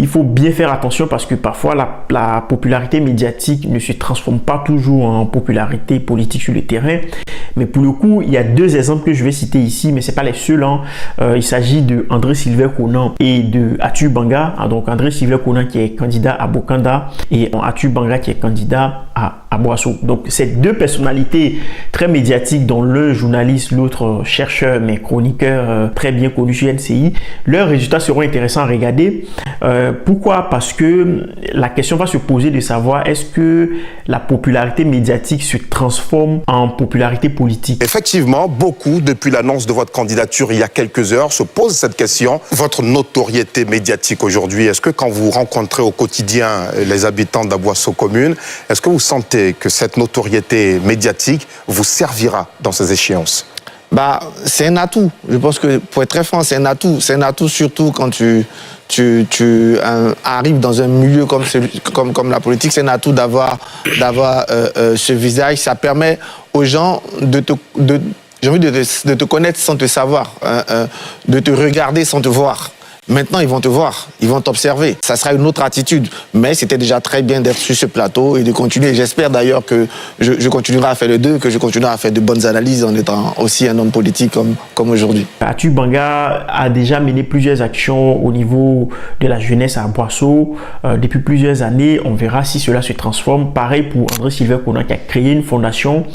il faut bien faire attention parce que parfois la popularité médiatique ne se transforme pas toujours en popularité politique sur le terrain. Mais pour le coup, il y a deux exemples que je vais citer ici, mais ce n'est pas les seuls. Il s'agit de André Sylvain Conan et de Atu Banga. Donc André Sylvain Conan qui est candidat à Bokanda et Atu Banga qui est candidat à Boasso. Donc ces deux personnalités très médiatiques, dont l'un journaliste, l'autre chercheur, mais chroniqueur très bien connu sur NCI, leurs résultats seront intéressants à regarder. Pourquoi? Parce que la question va se poser de savoir est-ce que la popularité médiatique se transforme en popularité politique. Effectivement, beaucoup, depuis l'annonce de votre candidature il y a quelques heures, se posent cette question. Votre notoriété médiatique aujourd'hui, est-ce que quand vous rencontrez au quotidien les habitants d'Aboasso commune, est-ce que vous sentez que cette notoriété médiatique vous servira dans ces échéances? C'est un atout. Je pense que, pour être très franc, c'est un atout. C'est un atout surtout quand tu arrives dans un milieu comme la politique. C'est un atout d'avoir ce visage. Ça permet aux gens de te connaître sans te savoir, de te regarder sans te voir. Maintenant, ils vont te voir, ils vont t'observer. Ça sera une autre attitude. Mais c'était déjà très bien d'être sur ce plateau et de continuer. J'espère d'ailleurs que je continuerai à faire les deux, que je continuerai à faire de bonnes analyses en étant aussi un homme politique comme aujourd'hui. Atu Banga a déjà mené plusieurs actions au niveau de la jeunesse à Boasso depuis plusieurs années. On verra si cela se transforme. Pareil pour André Sylvain Conan qui a créé une fondation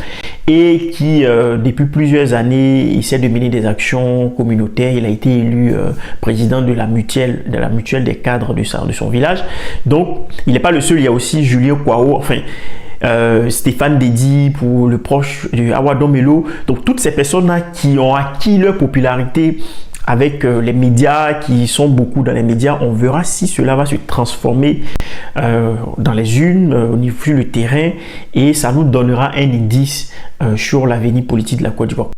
et qui, depuis plusieurs années, essaie de mener des actions communautaires. Il a été élu président de la mutuelle des cadres de son village. Donc, il n'est pas le seul. Il y a aussi Julien Kwao, Stéphane Dedi pour le proche de Awadon Melo. Donc, toutes ces personnes-là qui ont acquis leur popularité avec les médias, qui sont beaucoup dans les médias, on verra si cela va se transformer dans les urnes, au niveau du terrain, et ça nous donnera un indice sur l'avenir politique de la Côte d'Ivoire.